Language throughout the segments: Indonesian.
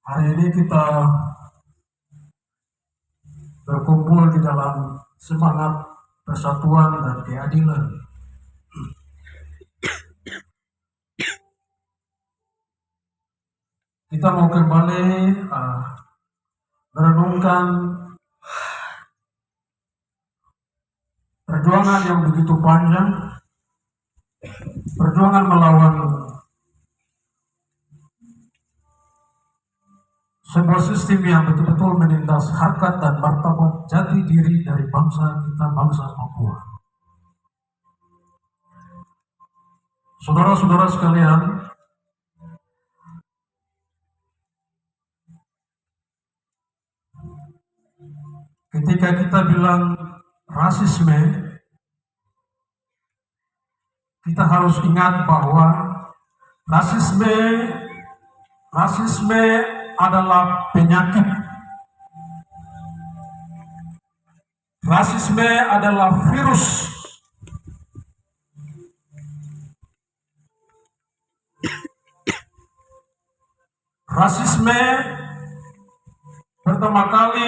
Hari ini kita berkumpul di dalam semangat persatuan dan keadilan. Kita mau kembali merenungkan perjuangan yang begitu panjang, perjuangan melawan sebuah sistem yang betul-betul menindas harkat dan martabat jati diri dari bangsa kita, bangsa Papua. Saudara-saudara sekalian, ketika kita bilang rasisme, kita harus ingat bahwa rasisme adalah penyakit. Rasisme adalah virus. Rasisme pertama kali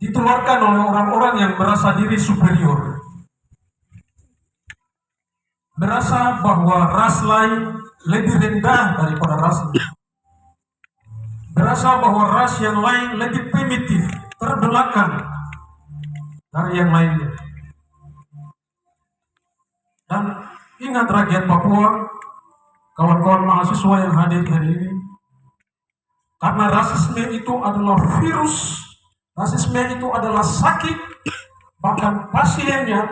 ditularkan oleh orang-orang yang merasa diri superior, merasa bahwa ras lain lebih rendah daripada ras lain, merasa bahwa ras yang lain lebih primitif, terbelakang dari yang lainnya. Dan ingat rakyat Papua, kawan-kawan mahasiswa yang hadir hari ini, karena rasisme itu adalah virus, rasisme itu adalah sakit, bahkan pasiennya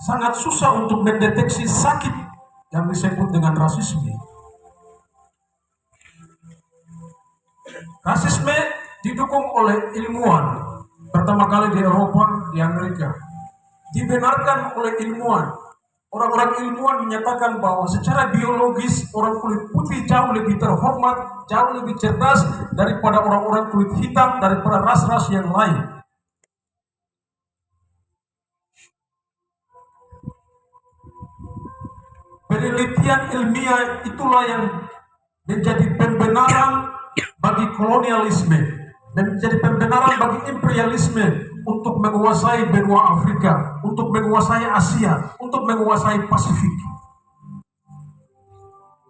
sangat susah untuk mendeteksi sakit yang disebut dengan rasisme. Rasisme didukung oleh ilmuwan, pertama kali di Eropa, di Amerika. Dibenarkan oleh ilmuwan. Orang-orang ilmuwan menyatakan bahwa secara biologis orang kulit putih jauh lebih terhormat, jauh lebih cerdas daripada orang-orang kulit hitam, daripada ras-ras yang lain. Penelitian ilmiah itulah yang menjadi pembenaran bagi kolonialisme, menjadi pembenaran bagi imperialisme untuk menguasai benua Afrika, untuk menguasai Asia, untuk menguasai Pasifik.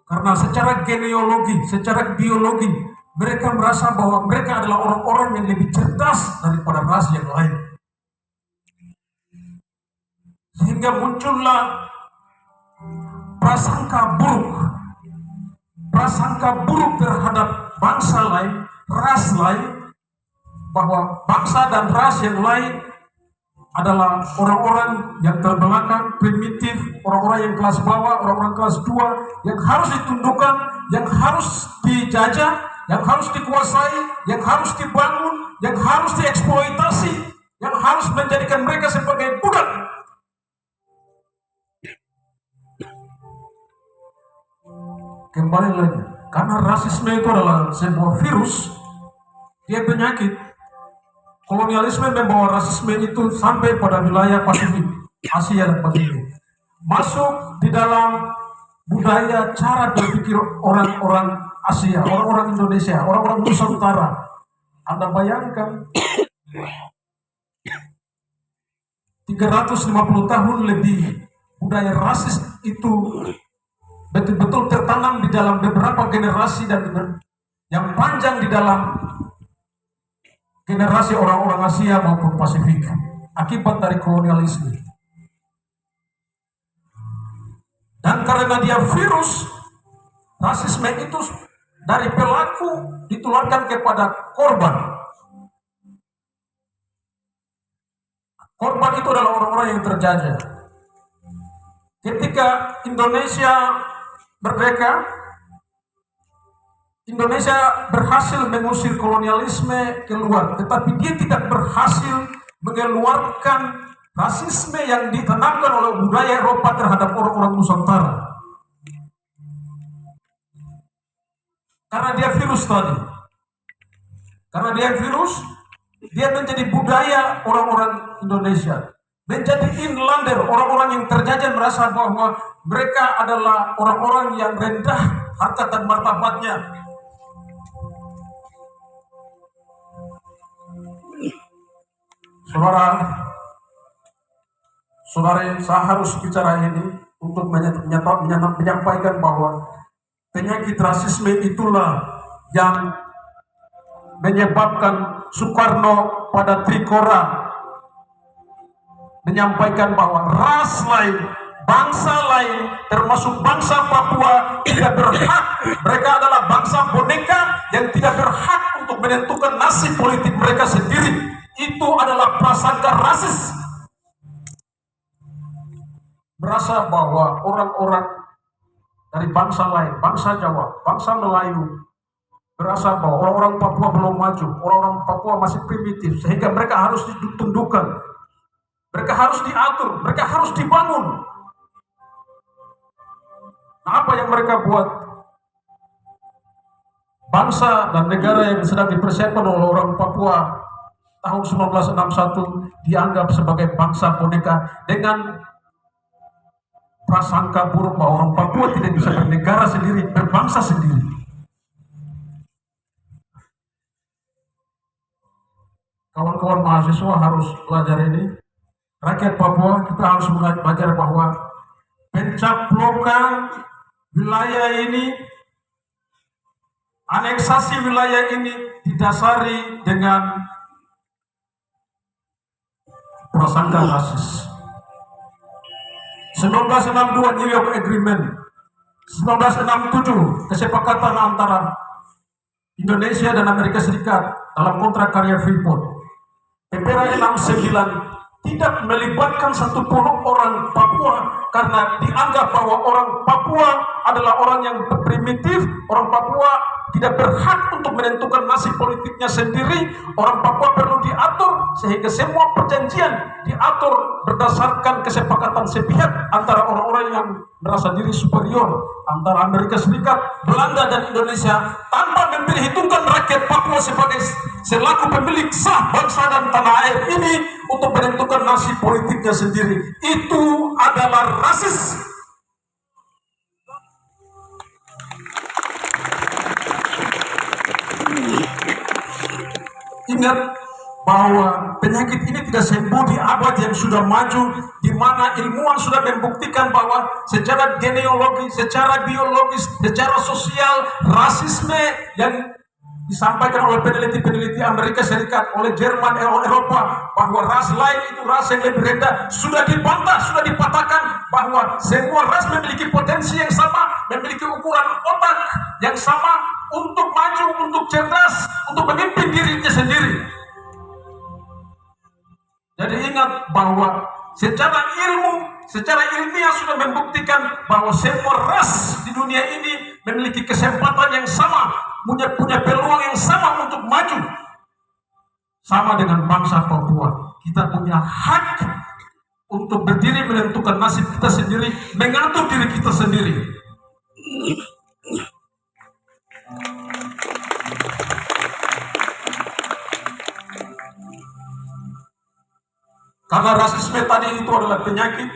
Karena secara genealogi, secara biologi, mereka merasa bahwa mereka adalah orang-orang yang lebih cerdas daripada ras yang lain. Sehingga muncullah prasangka buruk terhadap bangsa lain, ras lain, bahwa bangsa dan ras yang lain adalah orang-orang yang terbelakang, primitif, orang-orang yang kelas bawah, orang-orang kelas 2, yang harus ditundukkan, yang harus dijajah, yang harus dikuasai, yang harus dibangun, yang harus dieksploitasi, yang harus menjadikan mereka sebagai budak. Kembali lagi, karena rasisme itu adalah sebuah virus, dia penyakit. Kolonialisme membawa rasisme itu sampai pada wilayah Pasifik, Asia dan Pasifik. Masuk di dalam budaya cara berpikir orang-orang Asia, orang-orang Indonesia, orang-orang Nusantara. Anda bayangkan 350 tahun lebih budaya rasis itu betul-betul tertanam di dalam beberapa generasi dan yang panjang di dalam generasi orang-orang Asia maupun Pasifik akibat dari kolonialisme. Dan karena dia virus, rasisme itu dari pelaku ditularkan kepada korban. Korban itu adalah orang-orang yang terjajah. Ketika Indonesia merdeka, Indonesia berhasil mengusir kolonialisme keluar, tetapi dia tidak berhasil mengeluarkan rasisme yang ditanamkan oleh budaya Eropa terhadap orang-orang Nusantara. Karena dia virus tadi. Karena dia virus, Dia menjadi budaya orang-orang Indonesia. Menjadi inlander, orang-orang yang terjajah merasa bahwa mereka adalah orang-orang yang rendah harkat dan martabatnya. Saudara, saya harus bicara ini untuk menyampaikan bahwa penyakit rasisme itulah yang menyebabkan Soekarno pada Trikora menyampaikan bahwa ras lain, bangsa lain, termasuk bangsa Papua tidak berhak. Mereka adalah bangsa boneka yang tidak berhak untuk menentukan nasib politik mereka sendiri. Itu adalah prasangka rasis. Merasa bahwa orang-orang dari bangsa lain, bangsa Jawa, bangsa Melayu, berasa bahwa orang-orang Papua belum maju, orang-orang Papua masih primitif, sehingga mereka harus ditundukkan. Mereka harus diatur, mereka harus dibangun. Nah, apa yang mereka buat? Bangsa dan negara yang sedang dipersiapkan oleh orang Papua tahun 1961 dianggap sebagai bangsa boneka dengan prasangka buruk bahwa orang Papua tidak bisa bernegara sendiri, berbangsa sendiri. Kawan-kawan mahasiswa harus belajar ini. Rakyat Papua, kita harus belajar bahwa pencaplokan wilayah ini, aneksasi wilayah ini didasari dengan prasangka rasis. 1962 New York Agreement, 1967 kesepakatan antara Indonesia dan Amerika Serikat dalam kontrak karya Freeport. PPRA 69 tidak melibatkan satupun orang Papua karena dianggap bahwa orang Papua adalah orang yang primitif, orang Papua tidak berhak untuk menentukan nasib politiknya sendiri, orang Papua perlu diatur sehingga semua perjanjian diatur berdasarkan kesepakatan sepihak antara orang-orang yang merasa diri superior antara Amerika Serikat, Belanda dan Indonesia tanpa memperhitungkan rakyat Papua sebagai selaku pemilik sah bangsa dan tanah air ini untuk menentukan nasib politiknya sendiri. Itu adalah rasis. Ingat bahwa penyakit ini tidak sembuh di abad yang sudah maju, di mana ilmuwan sudah membuktikan bahwa secara genealogi, secara biologis, secara sosial, rasisme yang disampaikan oleh peneliti-peneliti Amerika Serikat, oleh Jerman, Eropa, bahwa ras lain itu ras yang lebih rendah, sudah dibantah, sudah dipatahkan bahwa semua ras memiliki potensi yang sama, memiliki ukuran otak yang sama untuk maju, untuk cerdas, untuk memimpin dirinya sendiri. Jadi ingat bahwa secara ilmu, secara ilmiah sudah membuktikan bahwa semua ras di dunia ini memiliki kesempatan yang sama, punya peluang yang sama untuk maju. Sama dengan bangsa Papua, kita punya hak untuk berdiri menentukan nasib kita sendiri, mengatur diri kita sendiri. Karena rasisme tadi itu adalah penyakit,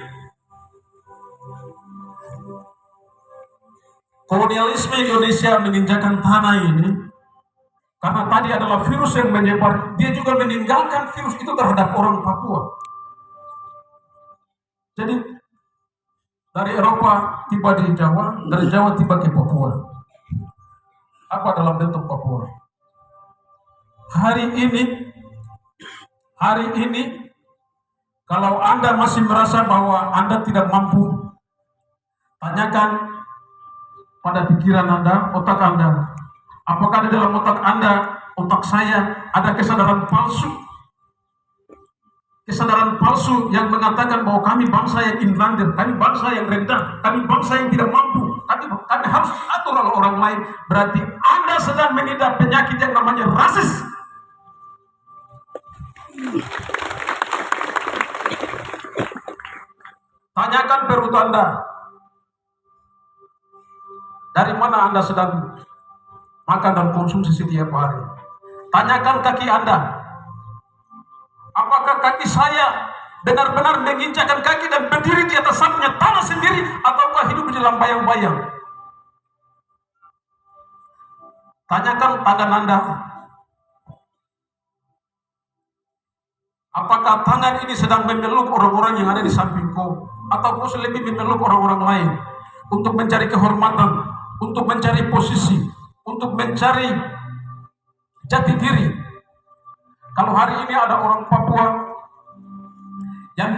kolonialisme Indonesia menginjakan tanah ini, karena tadi adalah virus yang menyebar, dia juga meninggalkan virus itu terhadap orang Papua. Jadi dari Eropa tiba di Jawa, dari Jawa tiba ke Papua. Apa dalam bentuk Papua? Hari ini kalau Anda masih merasa bahwa Anda tidak mampu, tanyakan pada pikiran Anda, otak Anda. Apakah di dalam otak Anda, otak saya, ada kesadaran palsu? Kesadaran palsu yang mengatakan bahwa kami bangsa yang inlander, kami bangsa yang rendah, kami bangsa yang tidak mampu, kami harus diatur oleh orang lain. Berarti Anda sedang mengidap penyakit yang namanya rasis. Tanyakan perut Anda, dari mana Anda sedang makan dan konsumsi setiap hari. Tanyakan kaki Anda, apakah kaki saya benar-benar menginjakkan kaki dan berdiri di atas sampingnya tanah sendiri, ataukah hidup di dalam bayang-bayang? Tanyakan tangan Anda, apakah tangan ini sedang memeluk orang-orang yang ada di sampingku, atau kau lebih memeluk orang-orang lain untuk mencari kehormatan, untuk mencari posisi, untuk mencari jati diri? Kalau hari ini ada orang Papua yang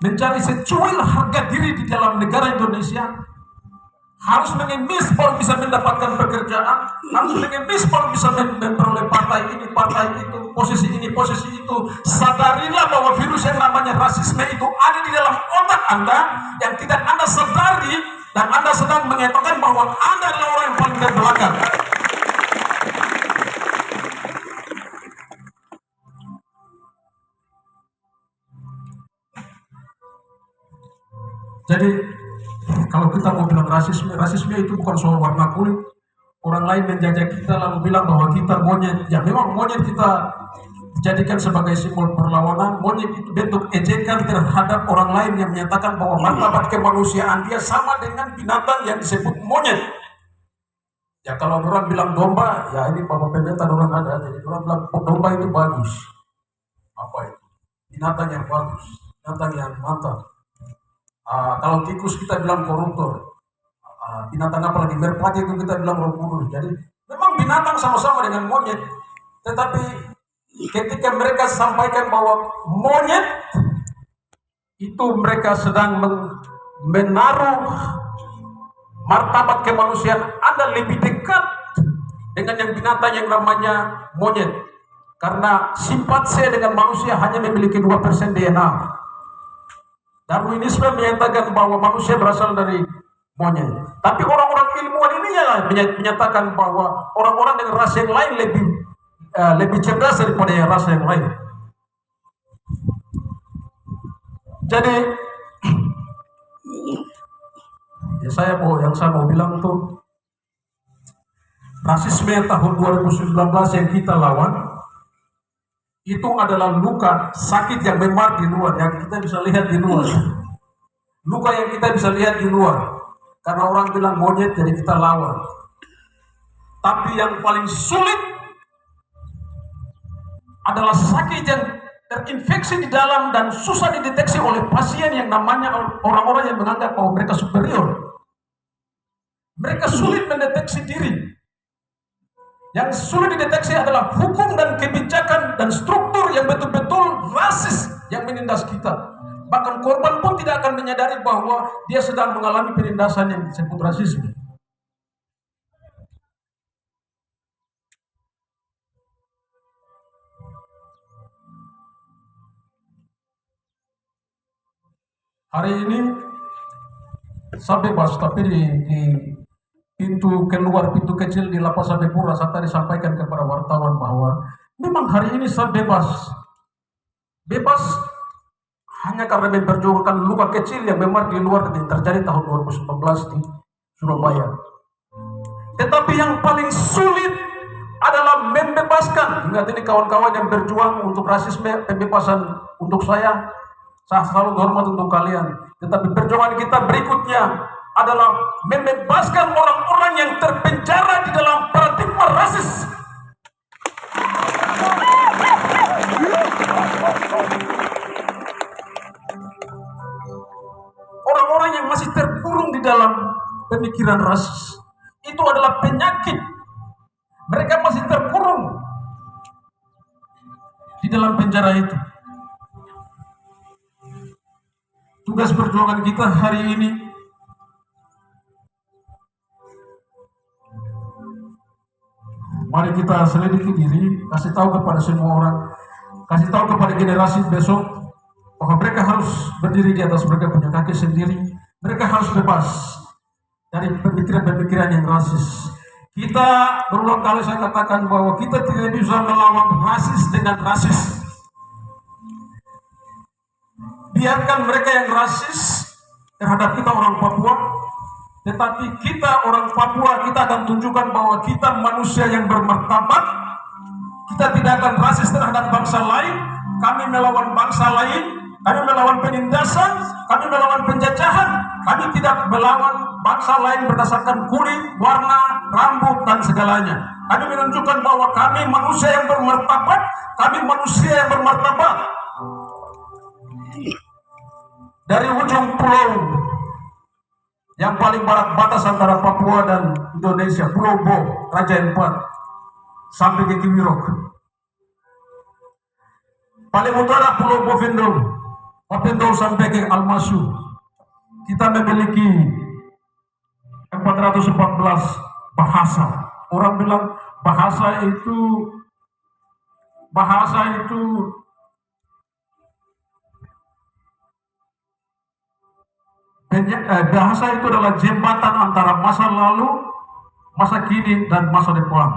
mencari secuil harga diri di dalam negara Indonesia, harus mengemis baru bisa mendapatkan pekerjaan, harus mengemis baru bisa memperoleh partai ini, partai itu, posisi ini, posisi itu. Sadarilah bahwa virus yang namanya rasisme itu ada di dalam otak Anda yang tidak Anda sadari, dan Anda sedang mengatakan bahwa Anda adalah orang yang paling terbelakang. Jadi kalau kita mau bilang rasisme itu bukan soal warna kulit. Orang lain menjajah kita lalu bilang bahwa kita monyet. Ya memang monyet kita dijadikan sebagai simbol perlawanan. Monyet itu bentuk ejekan terhadap orang lain yang menyatakan bahwa martabat kemanusiaan dia sama dengan binatang yang disebut monyet. Ya kalau orang bilang domba, ya ini Bapak Pendeta orang ada. Jadi orang bilang domba itu bagus. Apa itu? Binatang yang bagus, binatang yang mantap. Kalau tikus kita bilang koruptor, binatang apa lagi, merpati itu kita bilang roh kudus. Jadi memang binatang sama-sama dengan monyet, tetapi ketika mereka sampaikan bahwa monyet itu mereka sedang menaruh martabat kemanusiaan Anda lebih dekat dengan yang binatang yang namanya monyet, karena simpatse dengan manusia hanya memiliki 2% DNA. Darwinisme menyatakan bahwa manusia berasal dari monyet. Tapi orang-orang ilmuwan ini ya menyatakan bahwa orang-orang dengan ras yang lain lebih cerdas daripada yang ras yang lain. Jadi ya saya mau bilang tuh, rasisme tahun 2019 yang kita lawan itu adalah luka sakit yang memar di luar, yang kita bisa lihat di luar. Luka yang kita bisa lihat di luar. Karena orang bilang monyet, jadi kita lawan. Tapi yang paling sulit adalah sakit yang terinfeksi di dalam dan susah dideteksi oleh pasien yang namanya orang-orang yang menganggap bahwa mereka superior. Mereka sulit mendeteksi diri. Yang sulit dideteksi adalah hukum dan kebijakan dan struktur yang betul-betul rasis yang menindas kita. Bahkan korban pun tidak akan menyadari bahwa dia sedang mengalami penindasan yang disebut rasisme. Hari ini saya bebas, tapi di pintu keluar, pintu kecil di Lapas Sabepura, saya tadi sampaikan kepada wartawan bahwa memang hari ini saya bebas hanya karena memperjuangkan luka kecil yang memang di luar yang terjadi tahun 2019 di Surabaya. Tetapi yang paling sulit adalah membebaskan. Ingat ini kawan-kawan yang berjuang untuk rasisme, pembebasan untuk saya selalu hormat untuk kalian. Tetapi perjuangan kita berikutnya adalah membebaskan orang-orang yang terpenjara di dalam paradigma rasis. Orang-orang yang masih terkurung di dalam pemikiran rasis. Itu adalah penyakit. Mereka masih terkurung di dalam penjara itu. Tugas perjuangan kita hari ini mari kita selidiki diri, kasih tahu kepada semua orang, kasih tahu kepada generasi besok bahwa mereka harus berdiri di atas mereka punya kaki sendiri. Mereka harus bebas dari pemikiran-pemikiran yang rasis. Kita berulang kali saya katakan bahwa kita tidak bisa melawan rasis dengan rasis. Biarkan mereka yang rasis terhadap kita orang Papua, tetapi kita orang Papua, kita akan tunjukkan bahwa kita manusia yang bermartabat. Kita tidak akan rasis terhadap bangsa lain, kami melawan bangsa lain, kami melawan penindasan, kami melawan penjajahan, kami tidak melawan bangsa lain berdasarkan kulit, warna, rambut, dan segalanya. Kami menunjukkan bahwa kami manusia yang bermartabat, kami manusia yang bermartabat. Dari ujung pulau yang paling barat batas antara Papua dan Indonesia, Pulau Bo, Raja Empat, sampai ke Kiwirok. Paling utara Pulau Bovendol sampai ke Almasu. Kita memiliki 414 bahasa. Orang bilang bahasa itu adalah jembatan antara masa lalu, masa kini, dan masa depan.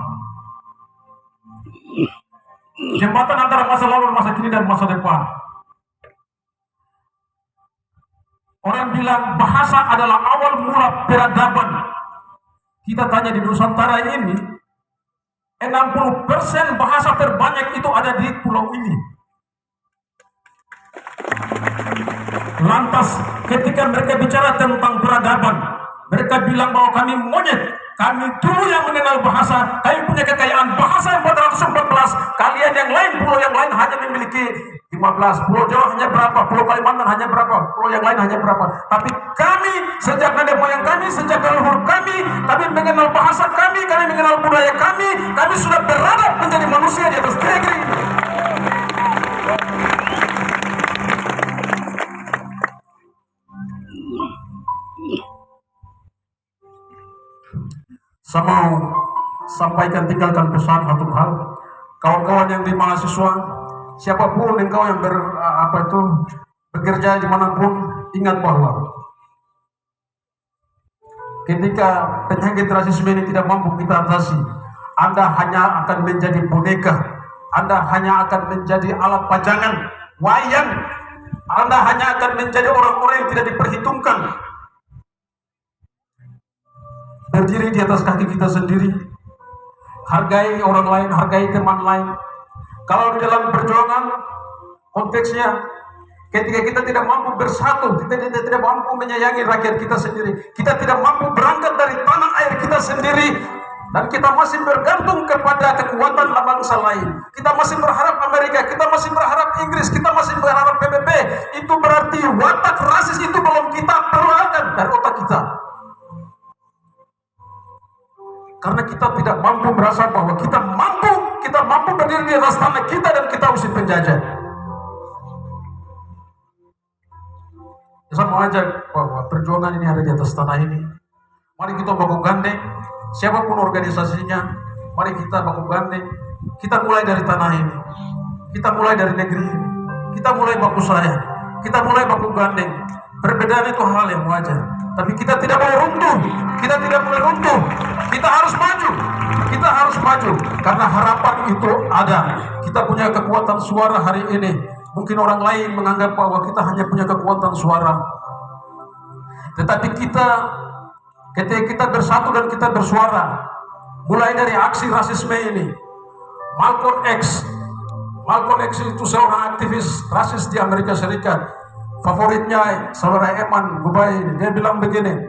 Jembatan antara masa lalu, masa kini, dan masa depan. Orang bilang bahasa adalah awal mula peradaban. Kita tanya di Nusantara ini, 60% bahasa terbanyak itu ada di pulau ini. Lantas ketika mereka bicara tentang peradaban, mereka bilang bahwa kami monyet, kami dulu yang mengenal bahasa, kami punya kekayaan bahasa yang 414. Kalian yang lain, pulau yang lain hanya memiliki 15. Pulau Jawa hanya berapa, Pulau Kalimantan hanya berapa, pulau yang lain hanya berapa. Tapi kami, sejak nenek moyang kami, sejak leluhur kami mengenal bahasa kami mengenal budaya kami sudah beradab menjadi manusia di atas negeri. Saya mau sampaikan, tinggalkan pesan satu hal. Kawan-kawan yang di mahasiswa, siapapun engkau yang bekerja dimanapun, ingat bahwa ketika penyakit rasisme ini tidak mampu kita atasi, Anda hanya akan menjadi boneka, Anda hanya akan menjadi alat pajangan, wayang, Anda hanya akan menjadi orang-orang yang tidak diperhitungkan. Berdiri di atas kaki kita sendiri, hargai orang lain, hargai teman lain. Kalau di dalam perjuangan, konteksnya ketika kita tidak mampu bersatu, kita tidak mampu menyayangi rakyat kita sendiri, kita tidak mampu berangkat dari tanah air kita sendiri, dan kita masih bergantung kepada kekuatan bangsa lain, kita masih berharap Amerika, kita masih berharap Inggris, kita masih berharap PBB, itu berarti watak rasis itu belum kita keluarkan dari otak kita. Karena kita tidak mampu merasa bahwa kita mampu berdiri di atas tanah kita dan kita usir penjajah. Saya mengajak bahwa perjuangan ini ada di atas tanah ini. Mari kita baku gandeng, siapapun organisasinya, mari kita baku gandeng. Kita mulai dari tanah ini, kita mulai dari negeri ini, kita mulai baku sayang, kita mulai baku gandeng. Perbedaan itu hal yang wajar, tapi kita tidak boleh runtuh. Kita tidak boleh runtuh. Kita harus maju, karena harapan itu ada. Kita punya kekuatan suara hari ini. Mungkin orang lain menganggap bahwa kita hanya punya kekuatan suara, tetapi ketika kita bersatu dan kita bersuara, mulai dari aksi rasisme ini. Malcolm X itu seorang aktivis rasis di Amerika Serikat. Favoritnya saudara Eman Gubai, dia bilang begini,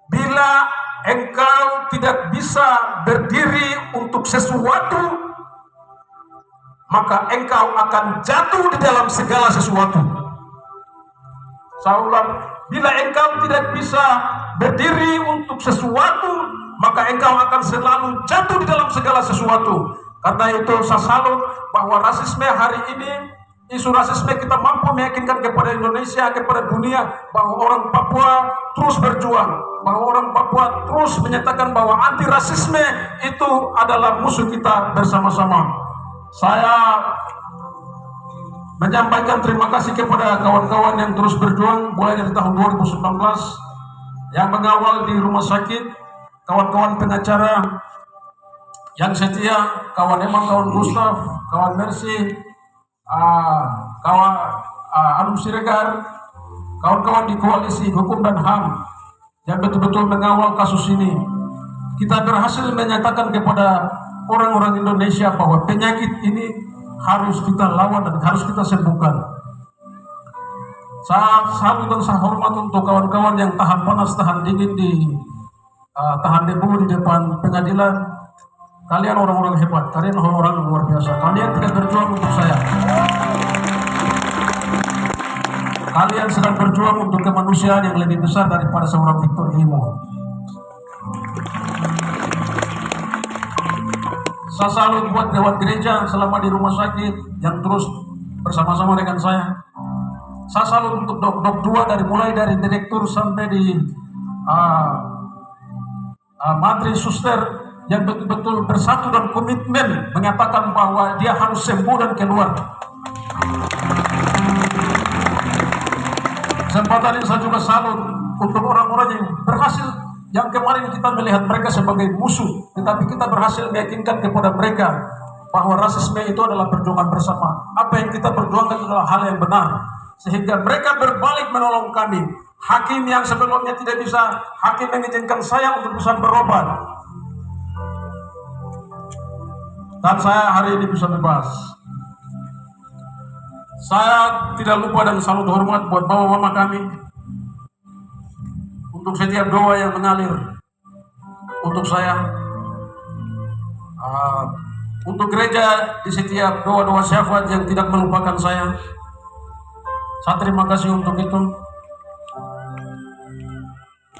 bila engkau tidak bisa berdiri untuk sesuatu, maka engkau akan jatuh di dalam segala sesuatu. Saya ulang, bila engkau tidak bisa berdiri untuk sesuatu, maka engkau akan selalu jatuh di dalam segala sesuatu. Karena itu saya salut bahwa rasisme hari ini, isu rasisme kita mampu meyakinkan kepada Indonesia, kepada dunia, bahwa orang Papua terus berjuang, bahwa orang Papua terus menyatakan bahwa anti rasisme itu adalah musuh kita bersama-sama. Saya menyampaikan terima kasih kepada kawan-kawan yang terus berjuang mulai dari tahun 2019, yang mengawal di rumah sakit, kawan-kawan pengacara yang setia, kawan Eman, kawan Gustaf, kawan Mercy, kawan Anum Siregar, kawan-kawan di koalisi hukum dan HAM yang betul-betul mengawal kasus ini. Kita berhasil menyatakan kepada orang-orang Indonesia bahwa penyakit ini harus kita lawan dan harus kita sembuhkan. Saya salut dan saya hormat untuk kawan-kawan yang tahan panas, tahan dingin tahan debu di depan pengadilan. Kalian orang-orang hebat, kalian orang-orang luar biasa. Kalian tidak berjuang untuk saya. Kalian sedang berjuang untuk kemanusiaan yang lebih besar daripada seorang Victor Imo. Saya salut buat dewan gereja selama di rumah sakit yang terus bersama-sama dengan saya. Saya salut untuk dok-dok dua mulai dari direktur sampai di materi suster yang betul-betul bersatu dan komitmen menyatakan bahwa dia harus sembuh dan keluar. Kesempatan ini saya juga salut untuk orang-orang yang berhasil, yang kemarin kita melihat mereka sebagai musuh, tetapi kita berhasil meyakinkan kepada mereka bahwa rasisme itu adalah perjuangan bersama. Apa yang kita perjuangkan adalah hal yang benar, sehingga mereka berbalik menolong kami. Hakim yang sebelumnya tidak bisa, hakim mengizinkan saya untuk bisa berobat, dan saya hari ini bisa bebas. Saya tidak lupa dan salut hormat buat bapak-bapak kami untuk setiap doa yang mengalir untuk saya, untuk gereja di setiap doa-doa syafaat yang tidak melupakan saya. Saya terima kasih untuk itu.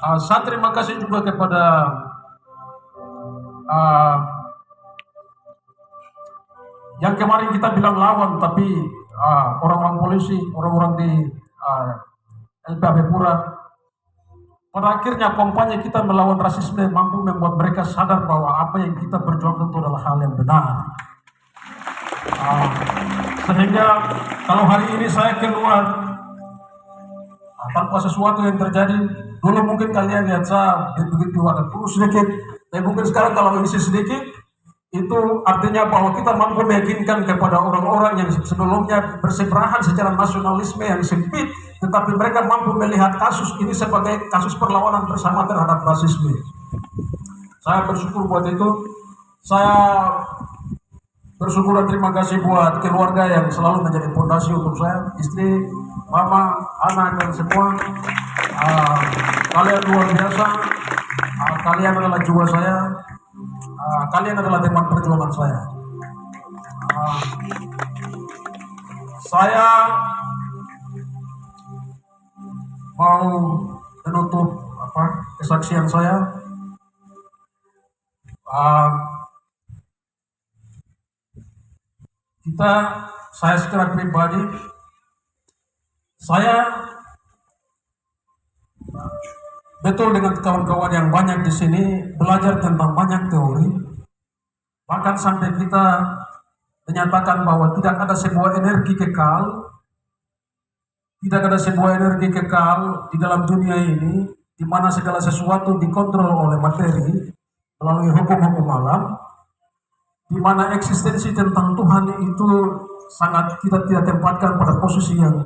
Saya terima kasih juga kepada yang kemarin kita bilang lawan, tapi orang-orang polisi, orang-orang di LPAB Pura, pada akhirnya kampanye kita melawan rasisme mampu membuat mereka sadar bahwa apa yang kita perjuangkan itu adalah hal yang benar. Sehingga kalau hari ini saya keluar tanpa sesuatu yang terjadi, dulu mungkin kalian lihat saya begitu ada terus sedikit, tapi mungkin sekarang kalau ini sedikit, itu artinya bahwa kita mampu meyakinkan kepada orang-orang yang sebelumnya bersebelahan secara nasionalisme yang sempit, tetapi mereka mampu melihat kasus ini sebagai kasus perlawanan bersama terhadap rasisme. Saya bersyukur buat itu. Saya bersyukur dan terima kasih buat keluarga yang selalu menjadi fondasi untuk saya, istri, mama, anak, dan semua. Kalian luar biasa. Kalian adalah jiwa saya. Kalian adalah teman perjuangan saya. Saya mau menutup kesaksian saya. Saya secara pribadi, saya betul dengan kawan-kawan yang banyak di sini belajar tentang banyak teori, bahkan sampai kita menyatakan bahwa tidak ada sebuah energi kekal, di dalam dunia ini, di mana segala sesuatu dikontrol oleh materi melalui hukum-hukum alam, di mana eksistensi tentang Tuhan itu sangat kita tidak tempatkan pada posisi yang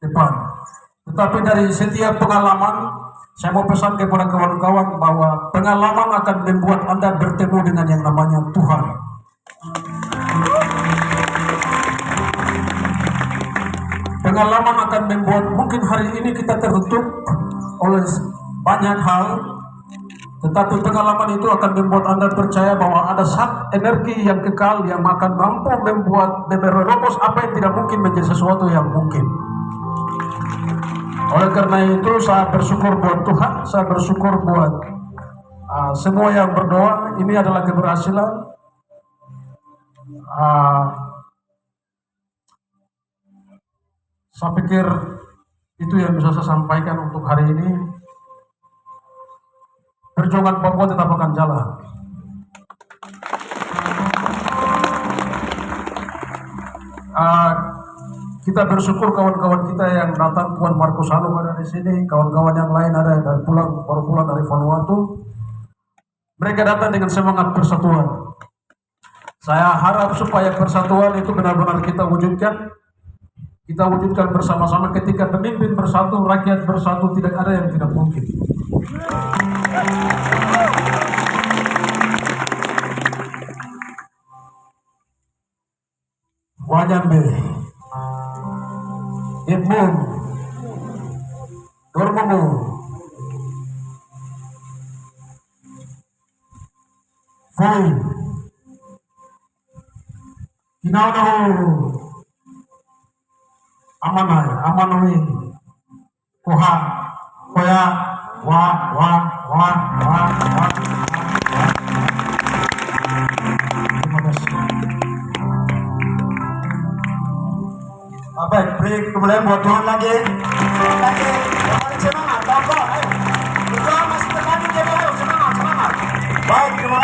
depan. Tetapi dari setiap pengalaman, saya mau pesan kepada kawan-kawan bahwa pengalaman akan membuat Anda bertemu dengan yang namanya Tuhan. Pengalaman akan membuat mungkin hari ini kita tertutup oleh banyak hal, tetapi pengalaman itu akan membuat Anda percaya bahwa ada satu energi yang kekal yang akan mampu membuat menerobos apa yang tidak mungkin menjadi sesuatu yang mungkin. Oleh karena itu saya bersyukur buat Tuhan, saya bersyukur buat semua yang berdoa. Ini adalah keberhasilan. Saya pikir itu yang bisa saya sampaikan untuk hari ini. Perjuangan Papua tetap akan jalan. Kita bersyukur kawan-kawan kita yang datang, Tuan Markus Halung ada di sini, kawan-kawan yang lain ada dari baru pulang dari Vanuatu. Mereka datang dengan semangat persatuan. Saya harap supaya persatuan itu benar-benar kita wujudkan. Kita wujudkan bersama-sama. Ketika pemimpin bersatu, rakyat bersatu, tidak ada yang tidak mungkin. Wajambe, Ibmun, Dormomu, Fai, Kinaunahu, Amanoi, Koha, Koya, Wa. Terima kasih. Baik, beri kemuliaan buat Tuhan lagi. Semangat, ayo. Kita masih berlanjut, ayo semangat. Baik, terima kasih.